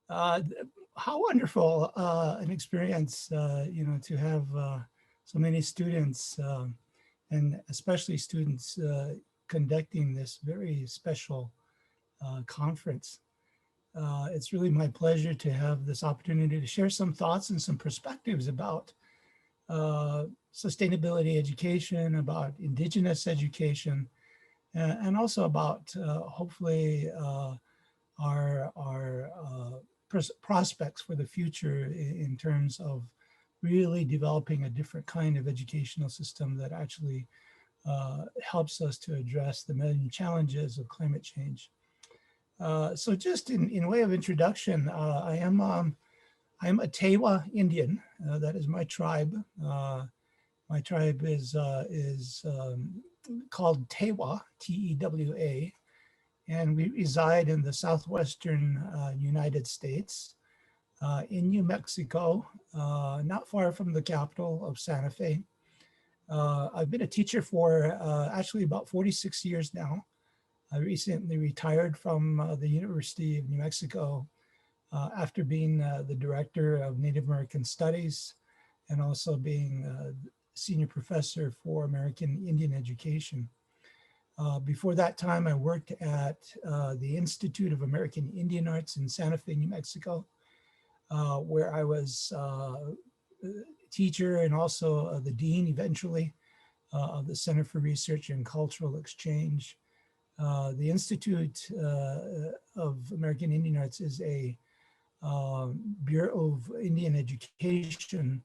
Uh, how wonderful an experience, to have so many students, and especially students conducting this very special conference. It's really my pleasure to have this opportunity to share some thoughts and some perspectives about sustainability education, about Indigenous education, and also about hopefully our prospects for the future in terms of really developing a different kind of educational system that actually helps us to address the many challenges of climate change. So just in way of introduction, I'm a Tewa Indian. That is my tribe. My tribe is called Tewa, Tewa, and we reside in the southwestern United States, in New Mexico, not far from the capital of Santa Fe. I've been a teacher for actually about 46 years now. I recently retired from the University of New Mexico after being the director of Native American Studies and also being senior professor for American Indian education. Before that time, I worked at the Institute of American Indian Arts in Santa Fe, New Mexico, where I was a teacher and also the dean eventually of the Center for Research and Cultural Exchange. The Institute of American Indian Arts is a Bureau of Indian Education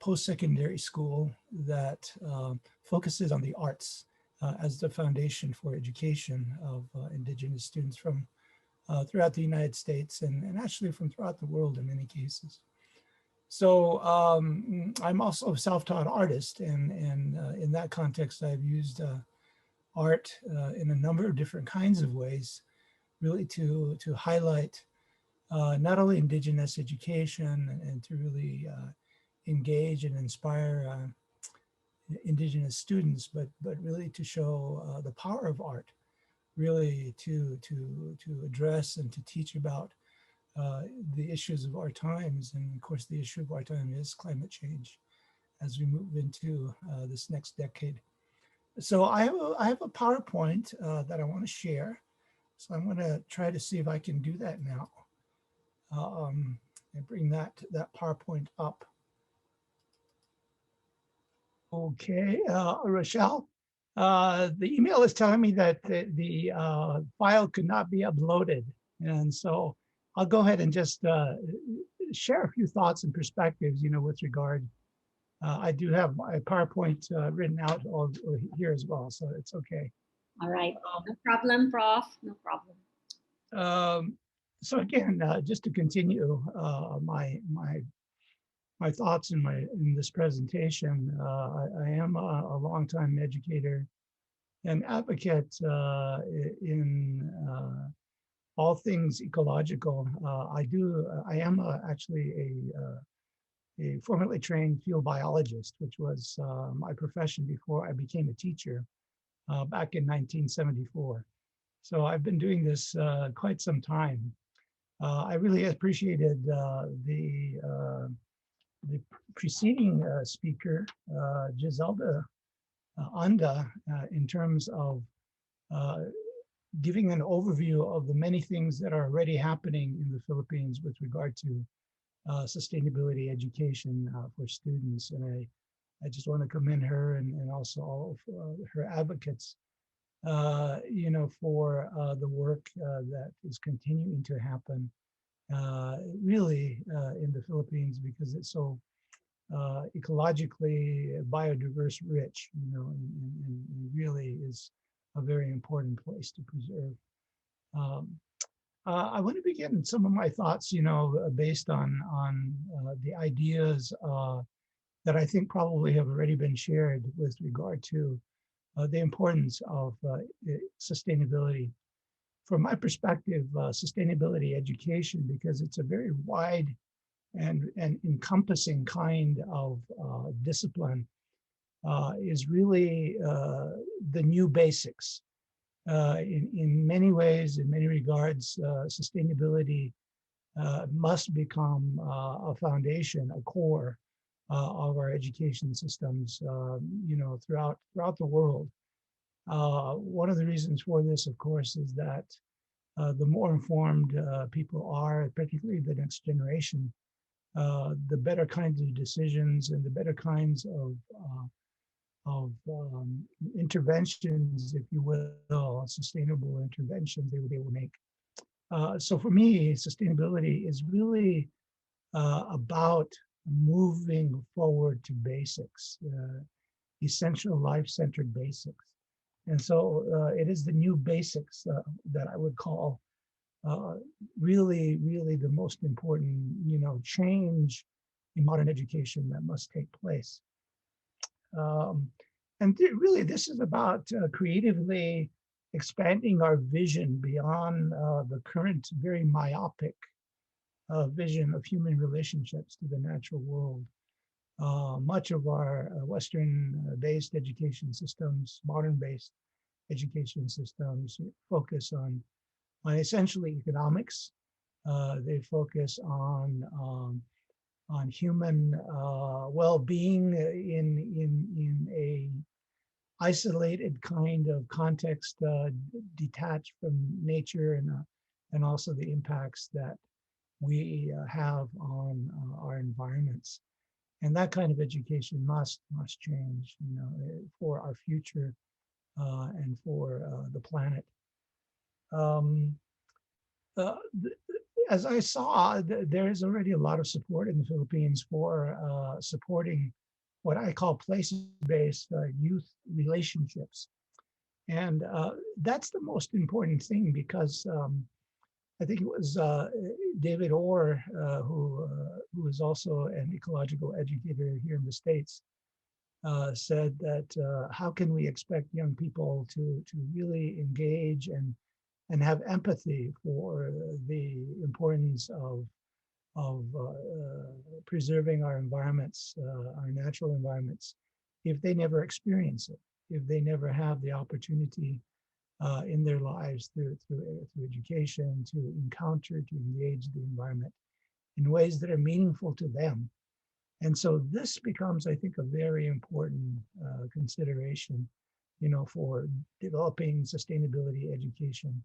post-secondary school that focuses on the arts as the foundation for education of Indigenous students from throughout the United States and actually from throughout the world in many cases. So I'm also a self-taught artist, and in that context, I've used art in a number of different kinds of ways, really to highlight not only Indigenous education and to really engage and inspire Indigenous students, but really to show the power of art, really to address and to teach about the issues of our times. And of course, the issue of our time is climate change as we move into this next decade. So I have a PowerPoint that I want to share. So I'm going to try to see if I can do that now and bring that PowerPoint up. Okay, Rochelle, the email is telling me that the file could not be uploaded. And so I'll go ahead and just share a few thoughts and perspectives, with regard. I do have my PowerPoint written out here as well, so it's okay. All right, no problem, Prof, no problem. So again, just to continue my thoughts in this presentation, I am a longtime educator and advocate in all things ecological. I am actually a formerly trained field biologist, which was my profession before I became a teacher back in 1974. So I've been doing this quite some time. I really appreciated the preceding speaker, Giselda Anda, in terms of giving an overview of the many things that are already happening in the Philippines with regard to sustainability education for students. And I just want to commend her and also all of her advocates, for the work that is continuing to happen really in the Philippines, because it's so ecologically biodiverse rich, and really is a very important place to preserve. I want to begin some of my thoughts, based on the ideas that I think probably have already been shared with regard to the importance of sustainability. From my perspective, sustainability education, because it's a very wide and encompassing kind of discipline, is really the new basics. In many ways, in many regards, sustainability must become a foundation, a core of our education systems, throughout the world. One of the reasons for this, of course, is that the more informed people are, particularly the next generation, the better kinds of decisions and the better kinds of interventions, if you will, sustainable interventions they would be able to make. So for me, sustainability is really about moving forward to basics, essential life-centered basics. And so it is the new basics that I would call really, really the most important, change in modern education that must take place. And really, this is about creatively expanding our vision beyond the current very myopic vision of human relationships to the natural world. Much of our Western-based education systems, modern-based education systems, focus on essentially economics. They focus on human well-being in a isolated kind of context, detached from nature and also the impacts that we have on our environments. And that kind of education must change, for our future and for the planet. Um, uh, as I saw, there is already a lot of support in the Philippines for supporting what I call place-based youth relationships. And that's the most important thing because I think it was David Orr, who is also an ecological educator here in the States, said that how can we expect young people to really engage and have empathy for the importance of preserving our environments, our natural environments, if they never experience it, if they never have the opportunity in their lives through education to encounter, to engage the environment in ways that are meaningful to them. And so this becomes, I think, a very important consideration, for developing sustainability education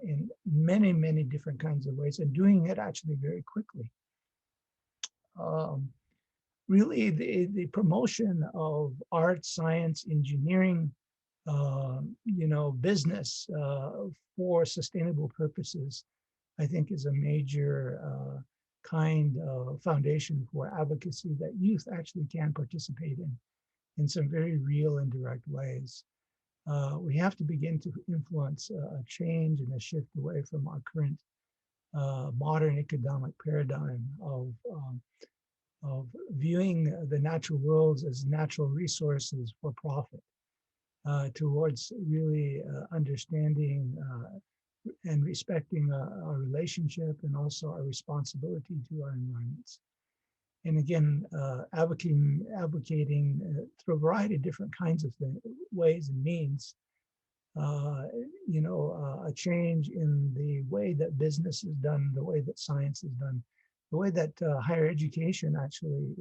in many, many different kinds of ways and doing it actually very quickly. Um, Really, the promotion of art, science, engineering, business for sustainable purposes, I think is a major kind of foundation for advocacy that youth actually can participate in some very real and direct ways. We have to begin to influence a change and a shift away from our current modern economic paradigm of viewing the natural worlds as natural resources for profit, towards really understanding and respecting our relationship and also our responsibility to our environments. And again, advocating through a variety of different kinds of ways and means, a change in the way that business is done, the way that science is done, the way that higher education actually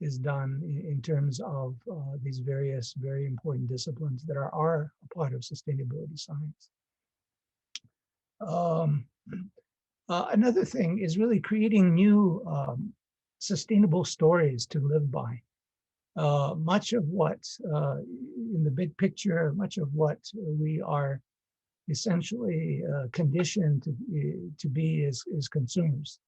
is done in terms of these various very important disciplines that are a part of sustainability science. Um, Another thing is really creating new sustainable stories to live by. Much of what, in the big picture, much of what we are essentially conditioned to be is consumers,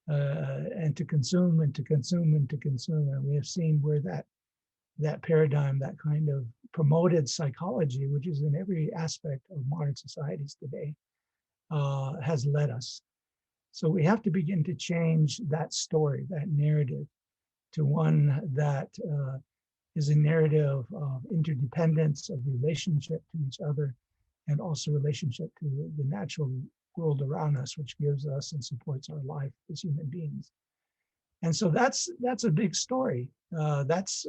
and to consume and to consume and to consume. And we have seen where that paradigm, that kind of promoted psychology, which is in every aspect of modern societies today, has led us. So we have to begin to change that story, that narrative, to one that is a narrative of interdependence, of relationship to each other, and also relationship to the natural world around us, which gives us and supports our life as human beings. And so that's a big story. That's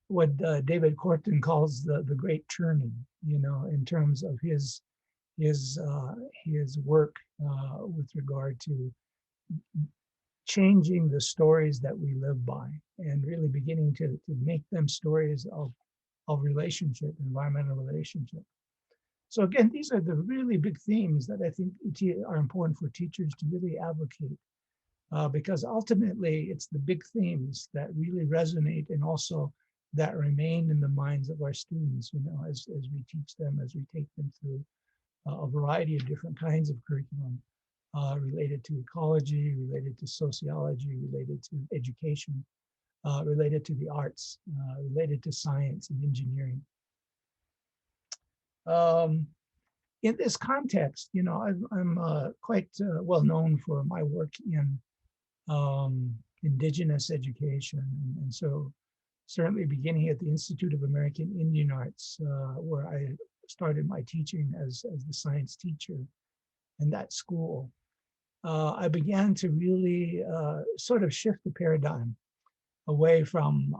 what David Corton calls the great turning, in terms of his his his work with regard to changing the stories that we live by and really beginning to make them stories of relationship, environmental relationship. So again, these are the really big themes that I think are important for teachers to really advocate, because ultimately it's the big themes that really resonate and also that remain in the minds of our students, you know, as we teach them, as we take them through a variety of different kinds of curriculum related to ecology, related to sociology, related to education, related to the arts, related to science and engineering. In this context, you know, I'm quite well known for my work in Indigenous education. And so certainly beginning at the Institute of American Indian Arts, where I started my teaching as the science teacher in that school, I began to really sort of shift the paradigm away from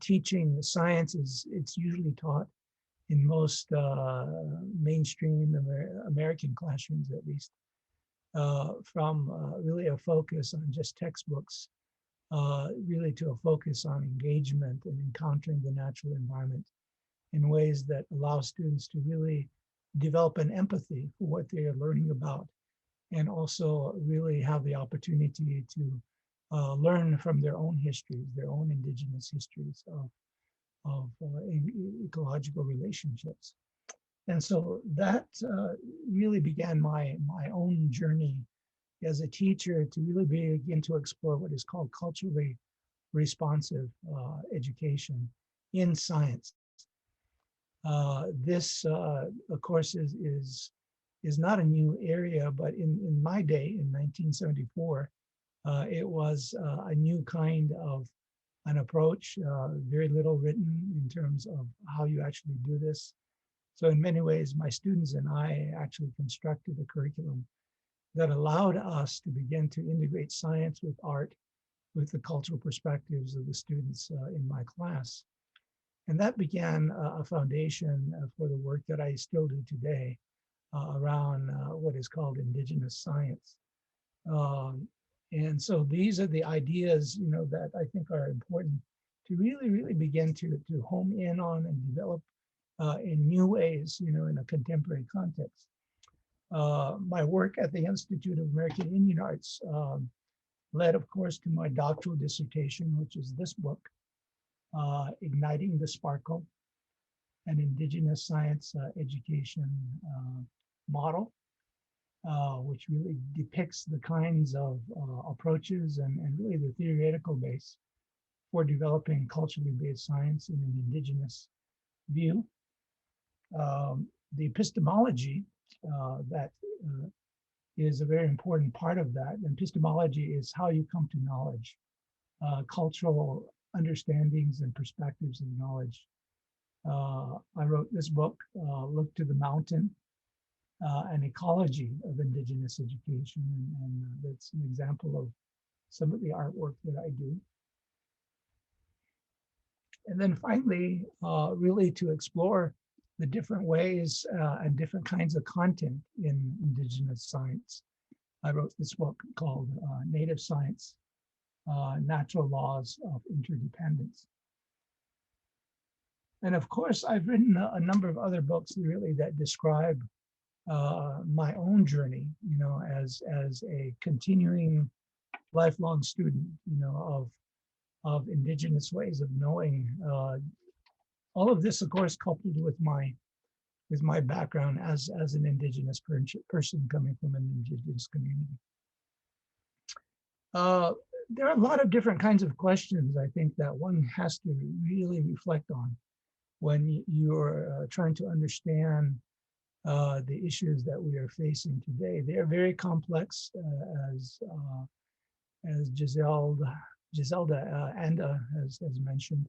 teaching science as it's usually taught in most mainstream American classrooms, at least, from really a focus on just textbooks, really to a focus on engagement and encountering the natural environment in ways that allow students to really develop an empathy for what they are learning about, and also really have the opportunity to learn from their own histories, their own indigenous histories of ecological relationships. And so that really began my own journey as a teacher to really begin to explore what is called culturally responsive education in science. This, of course, is not a new area, but in my day, in 1974, it was a new kind of an approach, very little written in terms of how you actually do this. So in many ways, my students and I actually constructed a curriculum that allowed us to begin to integrate science with art, with the cultural perspectives of the students in my class. And that began a foundation for the work that I still do today around what is called Indigenous science. Um, and so these are the ideas, you know, that I think are important to really begin to home in on and develop in new ways, you know, in a contemporary context. My work at the Institute of American Indian Arts led, of course, to my doctoral dissertation, which is this book, Igniting the Sparkle, an Indigenous Science Education Model, which really depicts the kinds of approaches and really the theoretical base for developing culturally based science in an Indigenous view. The epistemology that is a very important part of that. And epistemology is how you come to knowledge, cultural understandings and perspectives of knowledge. I wrote this book, Look to the Mountain, an ecology of Indigenous education. And that's an example of some of the artwork that I do. And then finally, really to explore the different ways and different kinds of content in Indigenous science. I wrote this book called Native Science, Natural Laws of Interdependence. And of course, I've written a number of other books really that describe my own journey, you know, as a continuing lifelong student, you know, of Indigenous ways of knowing. All of this, of course, coupled with my background as an Indigenous person coming from an Indigenous community. There are a lot of different kinds of questions, I think, that one has to really reflect on when you're trying to understand the issues that we are facing today. They are very complex, as Giselda Anda has mentioned.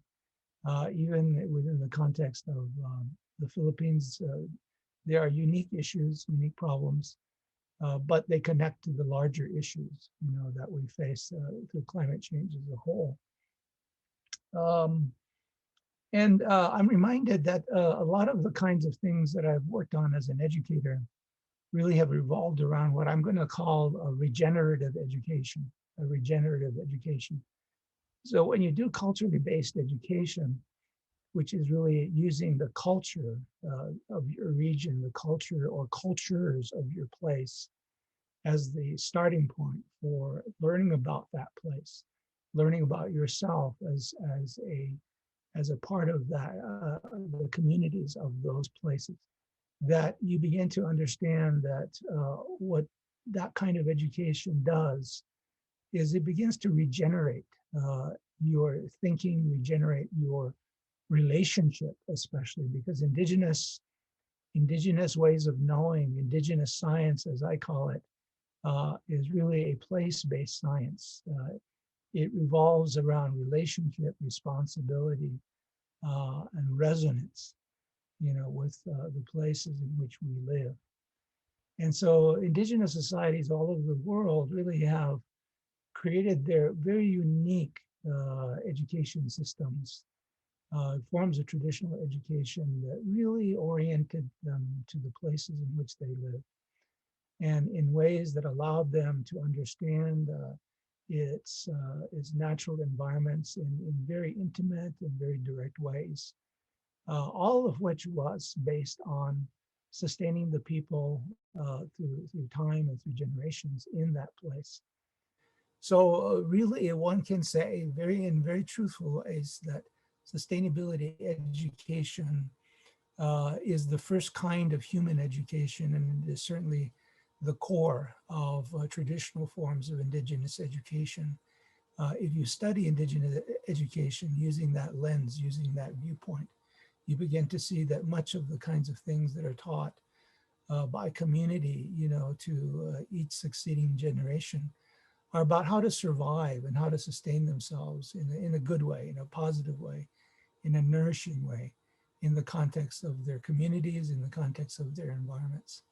Even within the context of the Philippines, there are unique issues, unique problems, but they connect to the larger issues, you know, that we face through climate change as a whole. And I'm reminded that a lot of the kinds of things that I've worked on as an educator really have revolved around what I'm going to call a regenerative education, a regenerative education. So when you do culturally based education, which is really using the culture of your region, the culture or cultures of your place as the starting point for learning about that place, learning about yourself as a part of that the communities of those places, that you begin to understand that what that kind of education does is it begins to regenerate your thinking, regenerate your relationship, especially because indigenous ways of knowing, indigenous science, as I call it, is really a place-based science. It revolves around relationship, responsibility, and resonance, with the places in which we live. And so indigenous societies all over the world really have created their very unique education systems, forms of traditional education that really oriented them to the places in which they live, and in ways that allowed them to understand its natural environments in very intimate and very direct ways, all of which was based on sustaining the people through time and through generations in that place. So really one can say very truthful is that sustainability education is the first kind of human education, and it is certainly the core of traditional forms of indigenous education. If you study indigenous education using that lens, using that viewpoint, you begin to see that much of the kinds of things that are taught by community, to each succeeding generation are about how to survive and how to sustain themselves in a good way, in a positive way, in a nourishing way, in the context of their communities, in the context of their environments.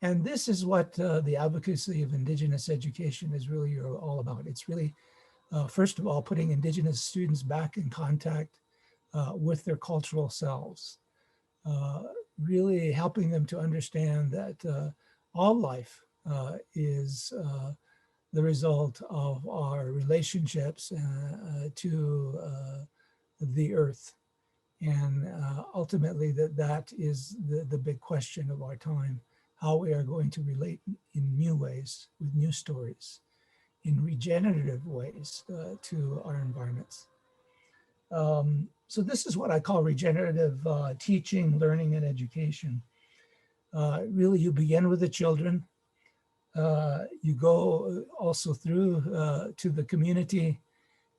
And this is what the advocacy of Indigenous education is really all about. It's really, first of all, putting Indigenous students back in contact with their cultural selves, uh, really helping them to understand that all life is the result of our relationships to the earth. And ultimately that is the big question of our time, how we are going to relate in new ways, with new stories, in regenerative ways to our environments. So this is what I call regenerative teaching, learning, and education. Really, you begin with the children. You go also through to the community,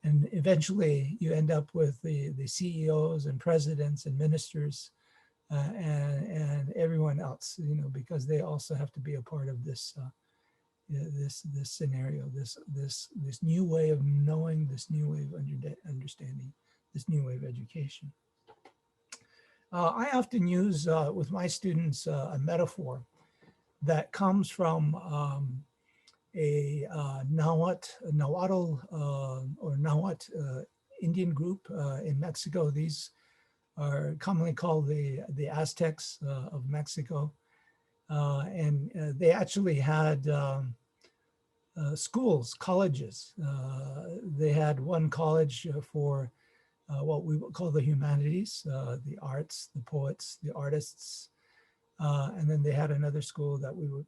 and eventually you end up with the CEOs and presidents and ministers and everyone else, because they also have to be a part of this this scenario, this new way of knowing, this new way of understanding, this new way of education. I often use with my students a metaphor that comes from a Nahuatl or Nahuatl Indian group in Mexico. These are commonly called the Aztecs of Mexico. And they actually had schools, colleges. They had one college for what we would call the humanities, the arts, the poets, the artists. And then they had another school that we would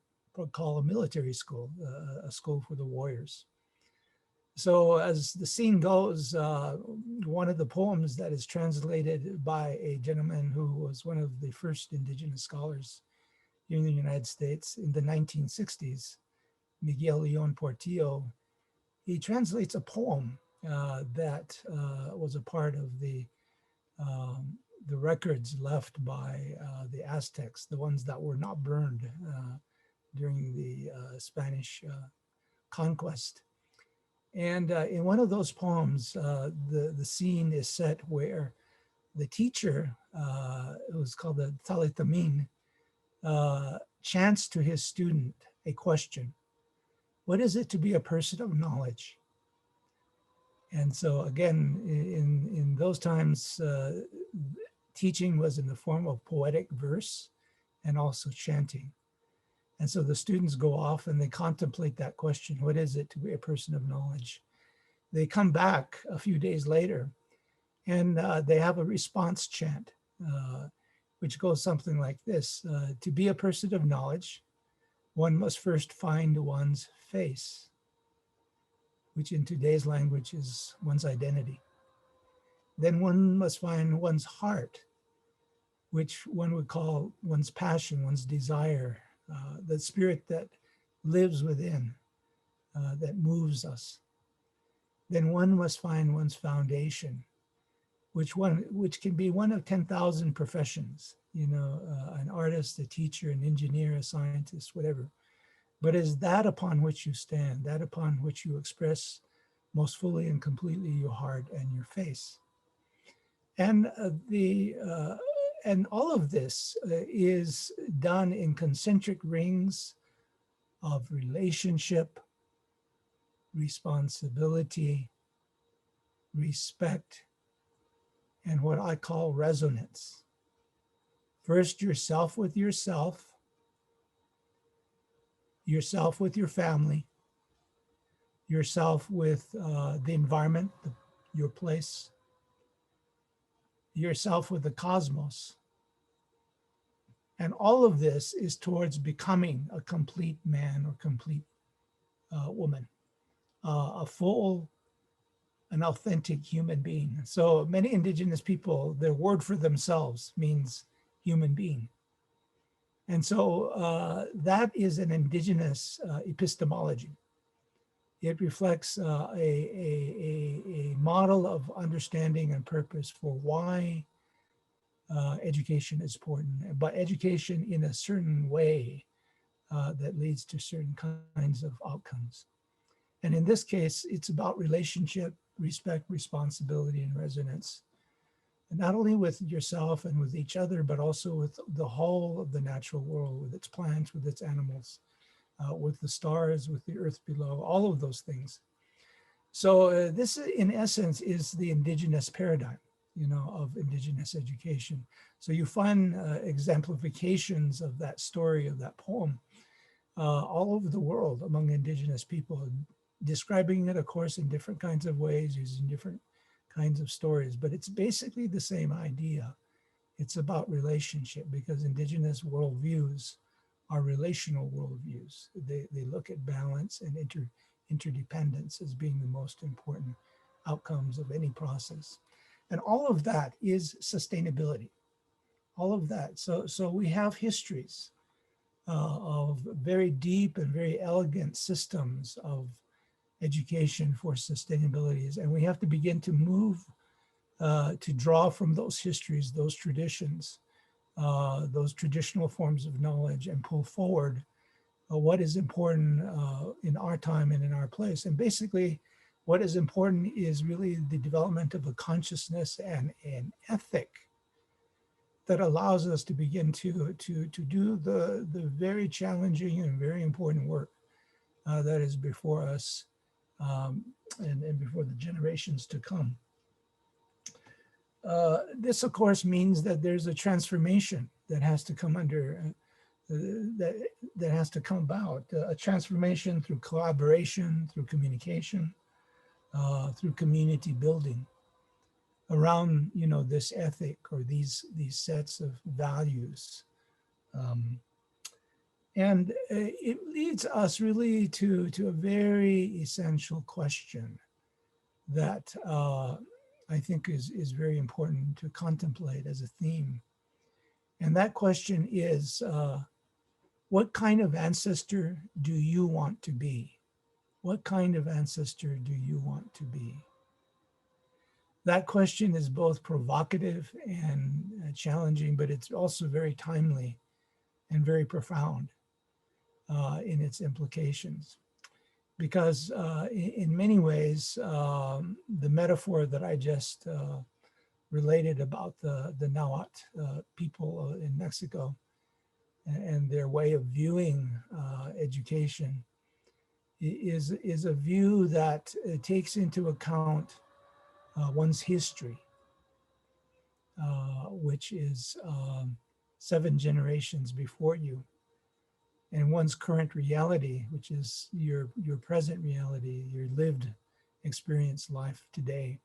call a military school, a school for the warriors. So as the scene goes, one of the poems that is translated by a gentleman who was one of the first indigenous scholars here in the United States in the 1960s, Miguel Leon Portillo, he translates a poem that was a part of the records left by the Aztecs, the ones that were not burned during the Spanish conquest. And in one of those poems, the scene is set where the teacher, it was called the Talitamin, chants to his student a question: what is it to be a person of knowledge? And so again, in those times, teaching was in the form of poetic verse and also chanting. And so the students go off and they contemplate that question, what is it to be a person of knowledge? They come back a few days later and they have a response chant, which goes something like this. To be a person of knowledge, one must first find one's face, which in today's language is one's identity. Then one must find one's heart, which one would call one's passion, one's desire, the spirit that lives within, that moves us. Then one must find one's foundation, which can be one of 10,000 professions, an artist, a teacher, an engineer, a scientist, whatever. But is that upon which you stand, that upon which you express most fully and completely your heart and your face. And and all of this is done in concentric rings of relationship, responsibility, respect, and what I call resonance. First, yourself with yourself with your family, yourself with the environment, your place, yourself with the cosmos. And all of this is towards becoming a complete man or complete woman, a full, an authentic human being. So many Indigenous people, their word for themselves means human being. And so that is an Indigenous epistemology. It reflects a model of understanding and purpose for why education is important, but education in a certain way that leads to certain kinds of outcomes. And in this case, it's about relationship, respect, responsibility, and resonance. And not only with yourself and with each other, but also with the whole of the natural world, with its plants, with its animals, with the stars, with the earth below, all of those things. So this, in essence, is the Indigenous paradigm, of Indigenous education. So you find exemplifications of that story, of that poem, all over the world among Indigenous people, describing it, of course, in different kinds of ways, using different kinds of stories, but it's basically the same idea. It's about relationship, because Indigenous worldviews are relational worldviews. They look at balance and interdependence as being the most important outcomes of any process. And all of that is sustainability, all of that. So we have histories of very deep and very elegant systems of education for sustainability. And we have to begin to move to draw from those histories, those traditions, those traditional forms of knowledge, and pull forward what is important in our time and in our place. And basically, what is important is really the development of a consciousness and an ethic that allows us to begin to do the very challenging and very important work that is before us and before the generations to come. This, of course, means that there's a transformation that has to come that has to come about, a transformation through collaboration, through communication, through community building around, this ethic or these sets of values. And it leads us really to a very essential question that I think is very important to contemplate as a theme. And that question is, what kind of ancestor do you want to be? What kind of ancestor do you want to be? That question is both provocative and challenging, but it's also very timely and very profound in its implications. Because in many ways, the metaphor that I just related about the Nahuatl people in Mexico and their way of viewing education is a view that takes into account one's history, which is 7 generations before you, and one's current reality, which is your present reality, your lived experience life today.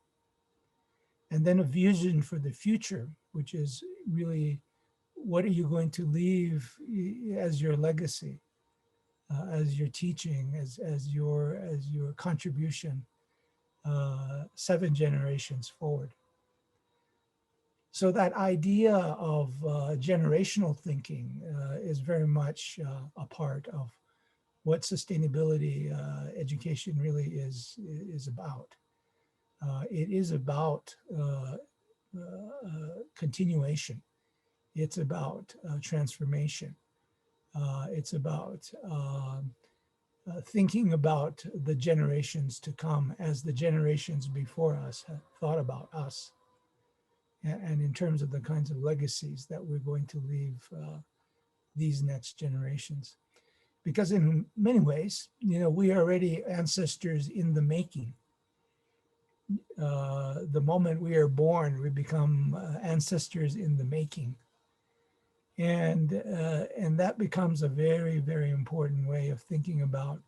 And then a vision for the future, which is really what are you going to leave as your legacy, as your teaching, as your contribution, 7 generations forward. So that idea of generational thinking is very much a part of what sustainability education really is about. It is about continuation. It's about transformation. It's about thinking about the generations to come as the generations before us have thought about us. And in terms of the kinds of legacies that we're going to leave these next generations. Because in many ways, we are already ancestors in the making. The moment we are born, we become ancestors in the making. And that becomes a very, very important way of thinking about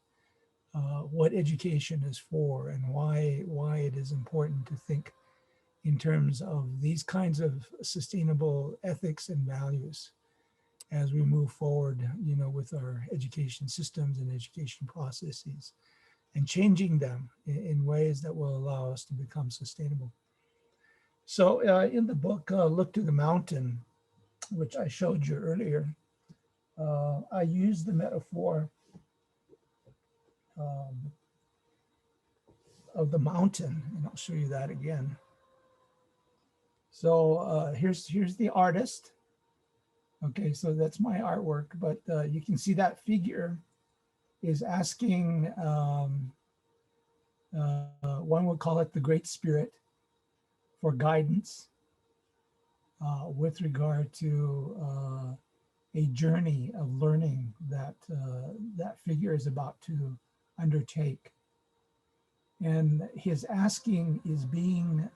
what education is for and why it is important to think in terms of these kinds of sustainable ethics and values as we move forward, with our education systems and education processes, and changing them in ways that will allow us to become sustainable. So in the book, Look to the Mountain, which I showed you earlier, I use the metaphor of the mountain, and I'll show you that again. So here's the artist. Okay, so that's my artwork, but you can see that figure is asking, one would call it the Great Spirit, for guidance with regard to a journey of learning that that figure is about to undertake. And his asking is being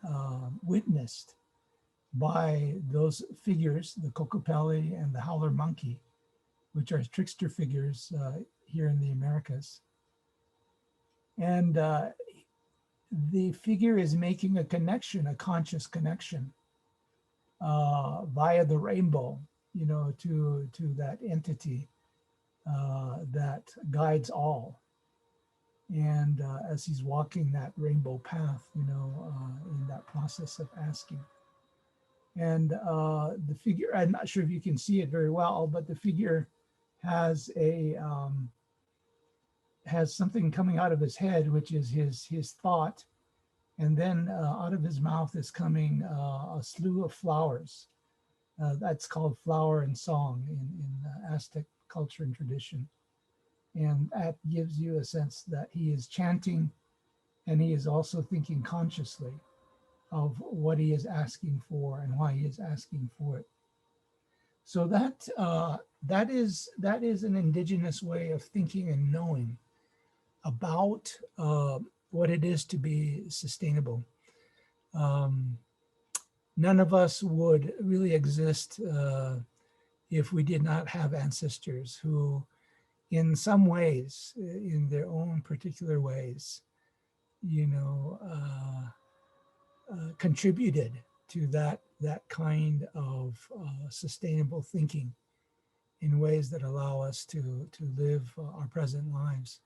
witnessed by those figures, the Kokopelli and the Howler Monkey, which are trickster figures here in the Americas. And the figure is making a connection, a conscious connection via the rainbow, to that entity that guides all. And as he's walking that rainbow path, in that process of asking. And the figure, I'm not sure if you can see it very well, but the figure has has something coming out of his head, which is his thought. And then out of his mouth is coming a slew of flowers. That's called flower and song in Aztec culture and tradition. And that gives you a sense that he is chanting, and he is also thinking consciously of what he is asking for and why he is asking for it. So that is an indigenous way of thinking and knowing about what it is to be sustainable. None of us would really exist if we did not have ancestors who, in some ways, in their own particular ways, contributed to that kind of sustainable thinking in ways that allow us to live our present lives.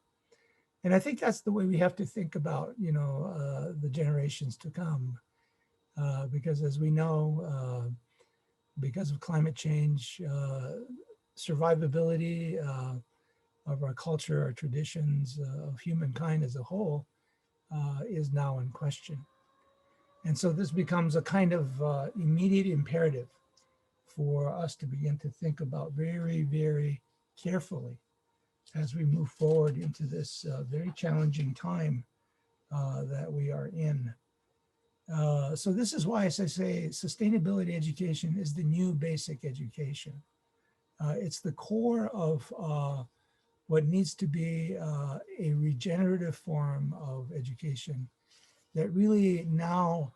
And I think that's the way we have to think about, the generations to come, because as we know, because of climate change, survivability of our culture, our traditions, of humankind as a whole, is now in question. And so this becomes a kind of immediate imperative for us to begin to think about very, very carefully as we move forward into this very challenging time that we are in. So this is why, as I say, sustainability education is the new basic education. It's the core of what needs to be a regenerative form of education that really now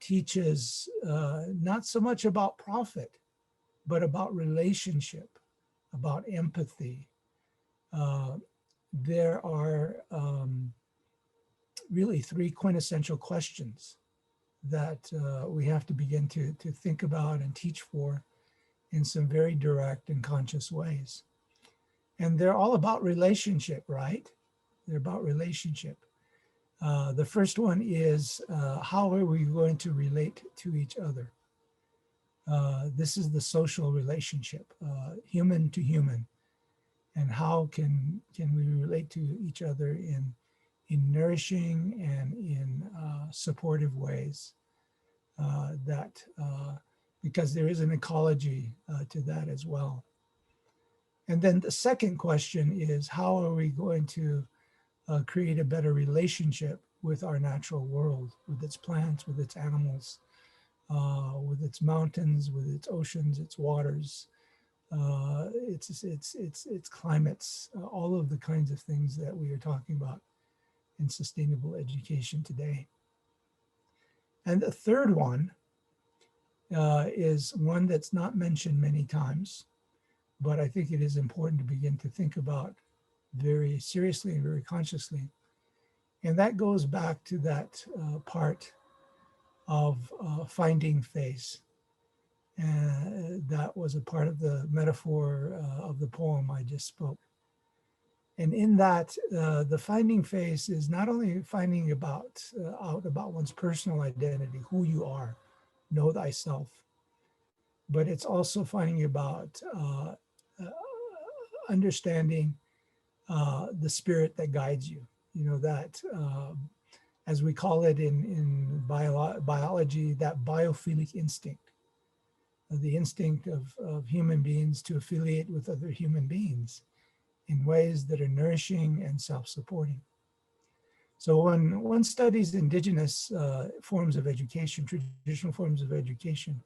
teaches not so much about profit, but about relationship, about empathy. There are really three quintessential questions that we have to begin to think about and teach for in some very direct and conscious ways. And they're all about relationship, right? They're about relationship. The first one is how are we going to relate to each other? This is the social relationship, human to human. And how can we relate to each other in nourishing and in supportive ways because there is an ecology to that as well. And then the second question is, how are we going to create a better relationship with our natural world, with its plants, with its animals, with its mountains, with its oceans, its waters, its climates, all of the kinds of things that we are talking about in sustainable education today. And the third one is one that's not mentioned many times, but I think it is important to begin to think about very seriously and very consciously. And that goes back to that part of finding face. That was a part of the metaphor of the poem I just spoke. And in that, the finding face is not only finding out about one's personal identity, who you are, know thyself, but it's also finding about understanding the spirit that guides you. You know, that, as we call it in biology, that biophilic instinct, the instinct of human beings to affiliate with other human beings in ways that are nourishing and self-supporting. So when one studies indigenous forms of education, traditional forms of education,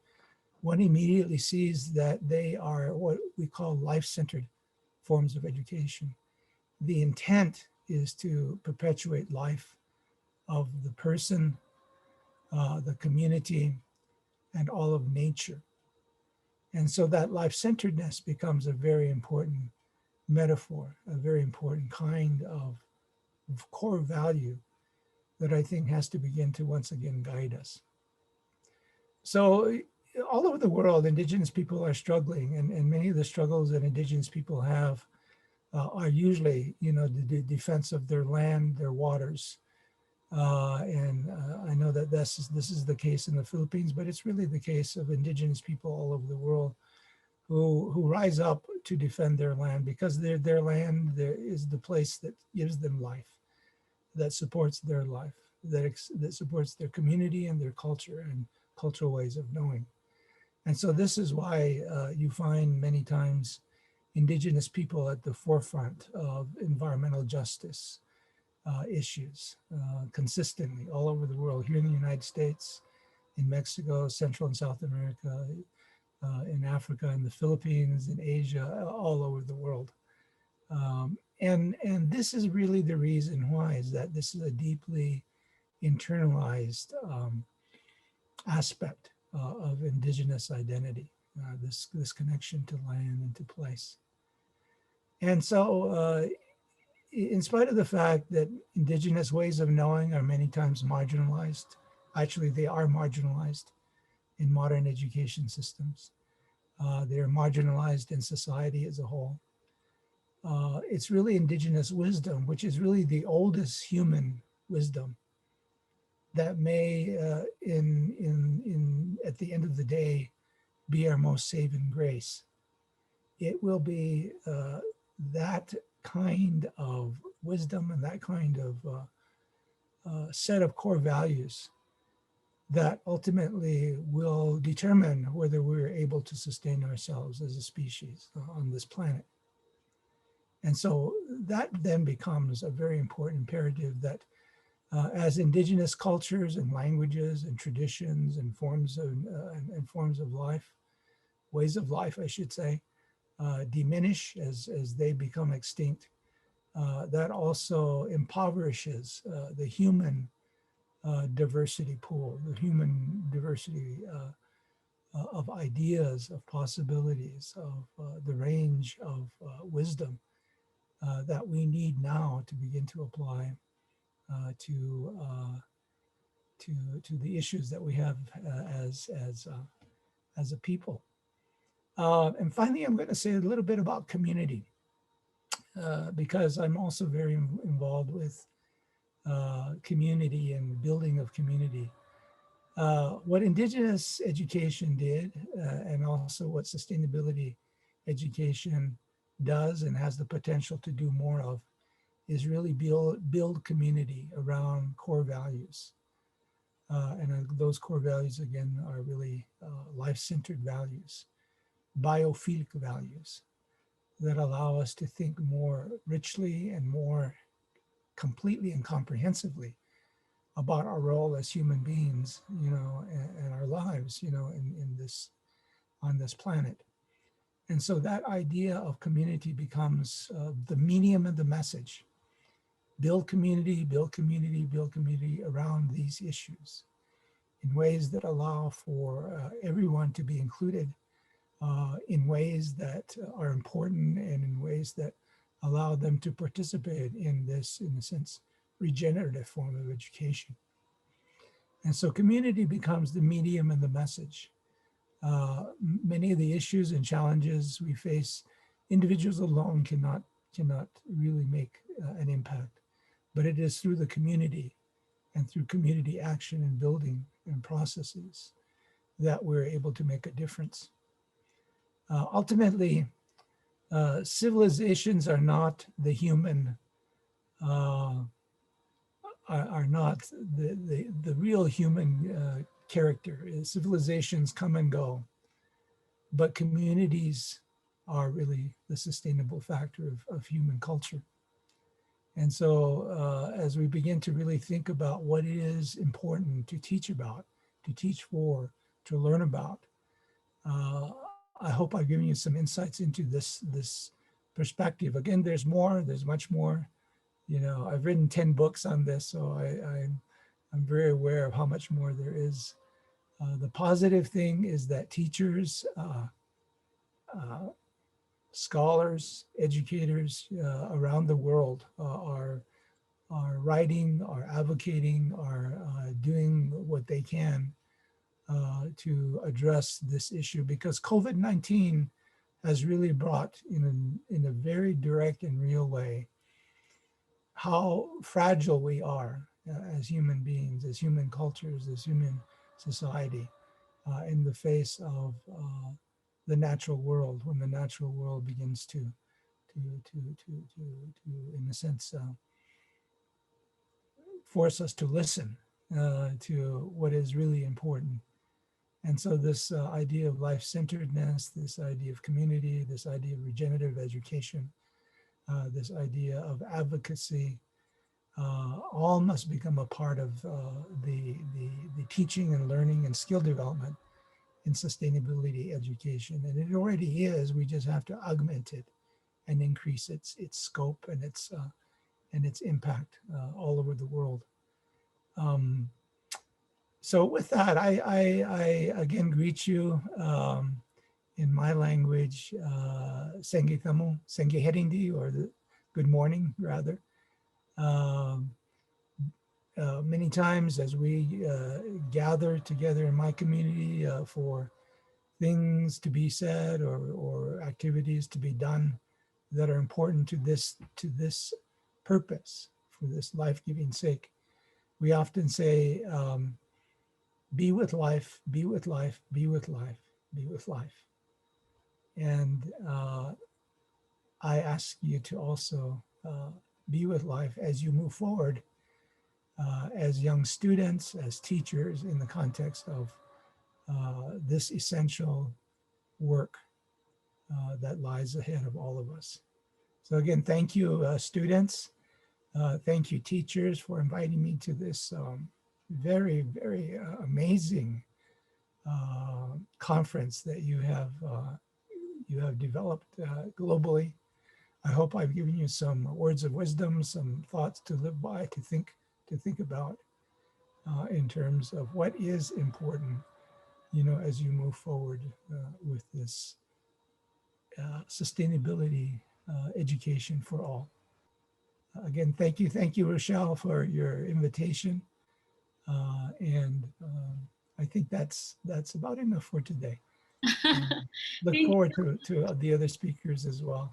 one immediately sees that they are what we call life-centered forms of education. The intent is to perpetuate life of the person, the community, and all of nature. And so that life-centeredness becomes a very important metaphor, a very important kind of core value that I think has to begin to once again guide us. So all over the world, indigenous people are struggling, and many of the struggles that indigenous people have are usually, you know, the defense of their land, their waters. I know that this is the case in the Philippines, but it's really the case of indigenous people all over the world who rise up to defend their land, because their land is the place that gives them life, that supports their life, that supports their community and their culture and cultural ways of knowing. And so this is why you find many times indigenous people at the forefront of environmental justice issues consistently all over the world, here in the United States, in Mexico, Central and South America, in Africa, in the Philippines, in Asia, all over the world. And this is really the reason why, is that this is a deeply internalized aspect of indigenous identity, this connection to land and to place. And so in spite of the fact that indigenous ways of knowing are many times marginalized, actually they are marginalized in modern education systems. They're marginalized in society as a whole. It's really indigenous wisdom, which is really the oldest human wisdom, that may, at the end of the day, be our most saving grace. It will be that kind of wisdom and that kind of set of core values that ultimately will determine whether we're able to sustain ourselves as a species on this planet. And so that then becomes a very important imperative that as indigenous cultures and languages and traditions and forms of life, ways of life, I should say, diminish as they become extinct, that also impoverishes the human diversity pool, the human diversity of ideas, of possibilities, of the range of wisdom that we need now to begin to apply to the issues that we have as a people. And finally, I'm going to say a little bit about community, because I'm also very involved with community and building of community. What Indigenous education did, and also what sustainability education does and has the potential to do more of, is really build community around core values. And those core values, again, are really life-centered values, biophilic values that allow us to think more richly and more completely and comprehensively about our role as human beings, and our lives, in this, on this planet. And so that idea of community becomes the medium and the message. Build community, build community, build community around these issues in ways that allow for everyone to be included, in ways that are important and in ways that allow them to participate in this, in a sense, regenerative form of education. And so community becomes the medium and the message. Many of the issues and challenges we face, individuals alone cannot really make an impact, but it is through the community and through community action and building and processes that we're able to make a difference. Ultimately, civilizations are not the human, are not the real human character. Civilizations come and go, but communities are really the sustainable factor of human culture. And so as we begin to really think about what is important to teach about, to teach for, to learn about, I hope I've given you some insights into this perspective. Again, there's more, there's much more. I've written 10 books on this, so I'm very aware of how much more there is. The positive thing is that teachers, scholars, educators around the world are writing, are advocating, are doing what they can to address this issue, because COVID-19 has really brought in a very direct and real way how fragile we are as human beings, as human cultures, as human society, in the face of the natural world, when the natural world begins to in a sense, force us to listen to what is really important. And so this idea of life-centeredness, this idea of community, this idea of regenerative education, this idea of advocacy, all must become a part of the teaching and learning and skill development in sustainability education. And it already is, we just have to augment it and increase its scope and its impact all over the world. So with that, I again greet you in my language, Senge Kamu, Senge Herindi, or the good morning, rather. Many times as we gather together in my community for things to be said or activities to be done that are important to this purpose, for this life-giving sake, we often say, be with life, be with life, be with life, be with life. And I ask you to also be with life as you move forward as young students, as teachers, in the context of this essential work that lies ahead of all of us. So again, thank you, students. Thank you, teachers, for inviting me to this very, very amazing conference that you have developed globally. I hope I've given you some words of wisdom, some thoughts to live by, to think about. in terms of what is important, you know, as you move forward with this sustainability education for all. Again, thank you, Rochelle, for your invitation. I think that's about enough for today. Look Thank forward to the other speakers as well.